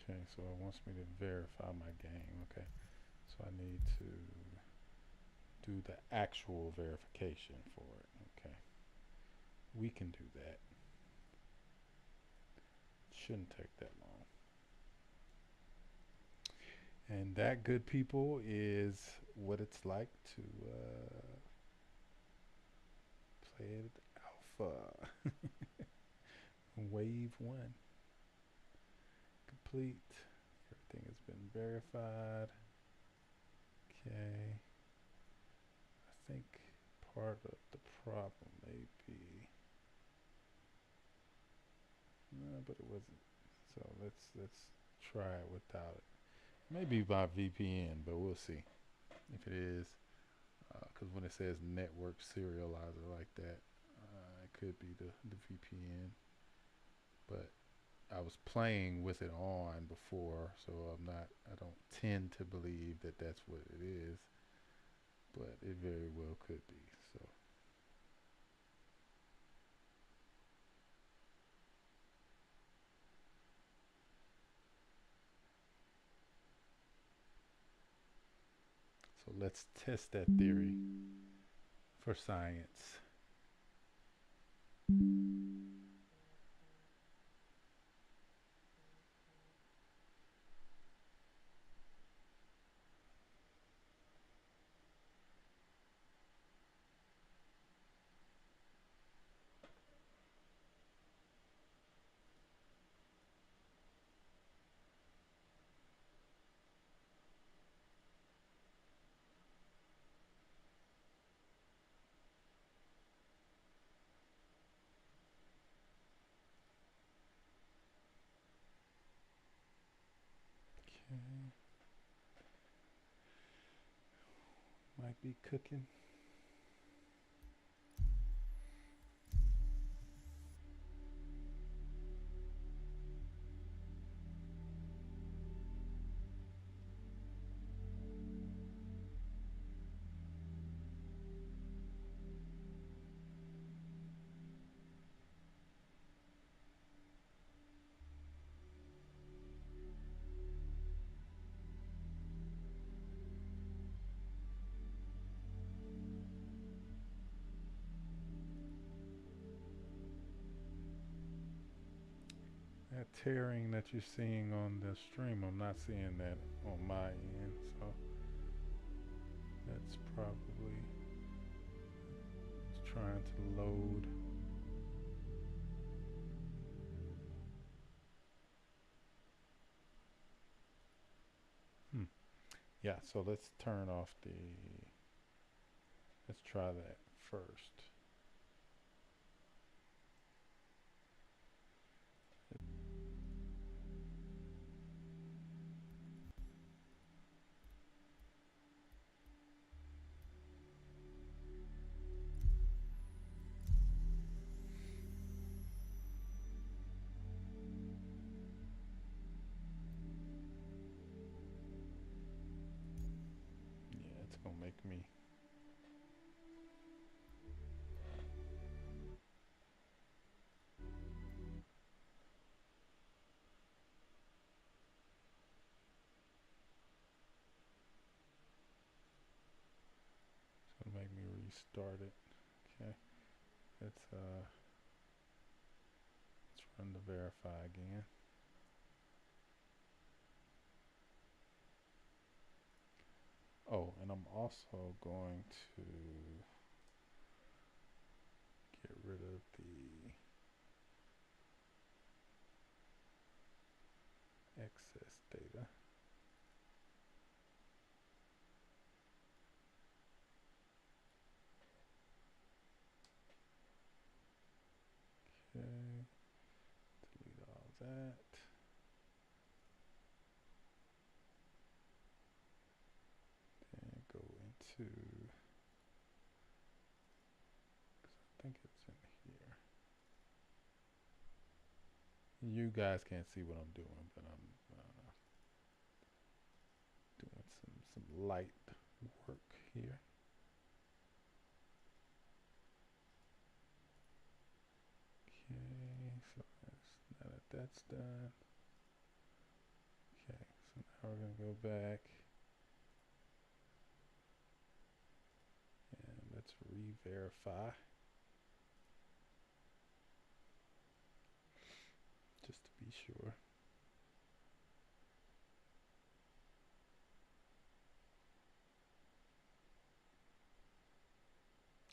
Okay, so it wants me to verify my game. Okay, so I need to do the actual verification for it. Okay, we can do that. Shouldn't take that long. And that, good people, is what it's like to play it alpha. Wave 1 complete. Everything has been verified. Okay. I think part of the problem may be, no, but it wasn't. So let's try it without it. Maybe by VPN, but we'll see if it is. Because when it says network serializer like that, it could be the VPN. But I was playing with it on before, so I don't tend to believe that that's what it is, but it very well could be. So let's test that theory for science. Okay. Might be cooking. That tearing that you're seeing on the stream, I'm not seeing that on my end, so that's probably it's trying to load. Yeah, so let's turn off let's try that first. make me restart it. Okay, let's run the verify again. Oh, and I'm also going to get rid of the excess data. Okay, delete all that. And go into, 'cause I think it's in here. You guys can't see what I'm doing, but I'm doing some light work here. Okay, so now that that's done. Okay, so now we're gonna go back and let's re-verify, just to be sure.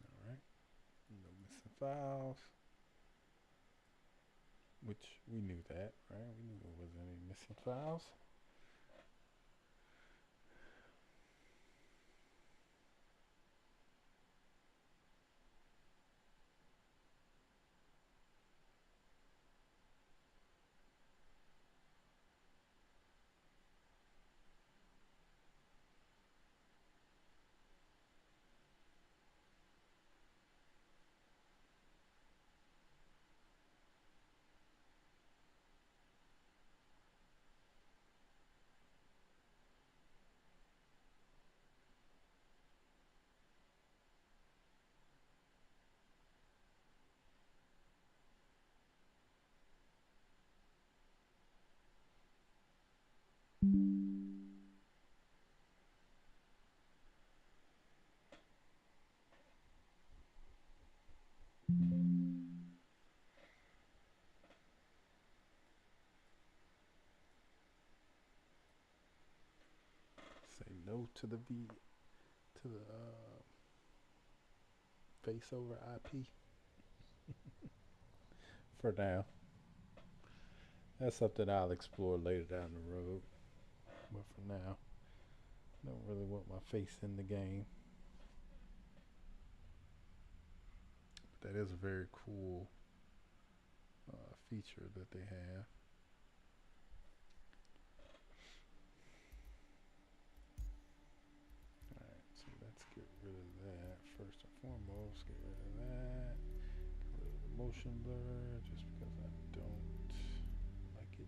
All right, no missing files, which we knew that, right? We knew there wasn't any missing files. Say no to the face over IP for now. That's something I'll explore later down the road. But for now, I don't really want my face in the game. But that is a very cool feature that they have. Alright, so let's get rid of that first and foremost. Get rid of that. Get rid of the motion blur just because I don't like it.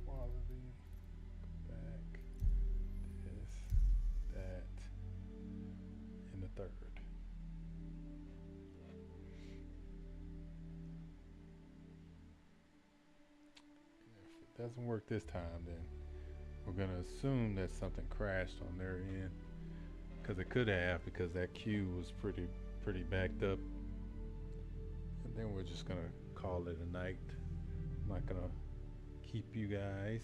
Quality, back, this, that, and the third. If it doesn't work this time, then we're gonna assume that something crashed on their end, because it could have, because that queue was pretty backed up. And then we're just gonna call it a night. I'm not gonna keep you guys.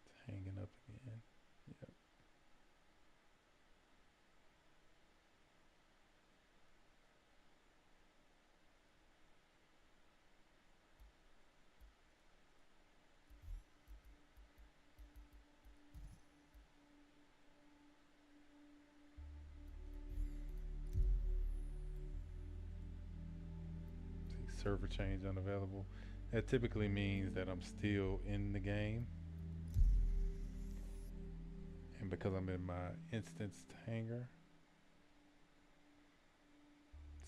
It's hanging up again. Yep. See, server change unavailable. That typically means that I'm still in the game, and because I'm in my instanced hangar,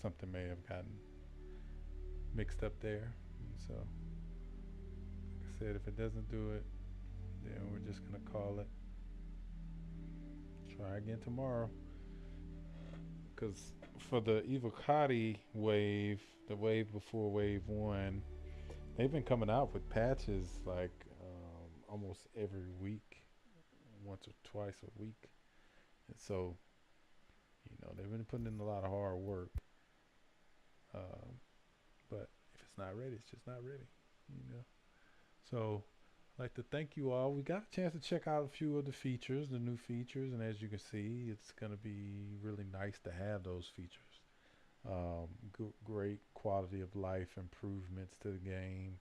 something may have gotten mixed up there. And so, like I said, if it doesn't do it, then we're just gonna call it. Try again tomorrow. Because for the Evocati wave, the wave before wave one, they've been coming out with patches like almost every week, once or twice a week. And so, they've been putting in a lot of hard work. But if it's not ready, it's just not ready. You know. So I'd like to thank you all. We got a chance to check out a few of the features, the new features, and as you can see, it's going to be really nice to have those features. Great quality of life improvements to the game.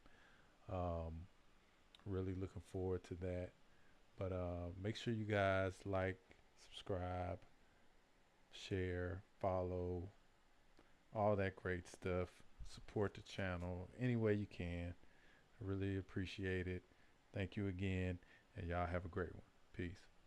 Really looking forward to that. But make sure you guys like, subscribe, share, follow, all that great stuff. Support the channel any way you can. I really appreciate it. Thank you again, and y'all have a great one. Peace.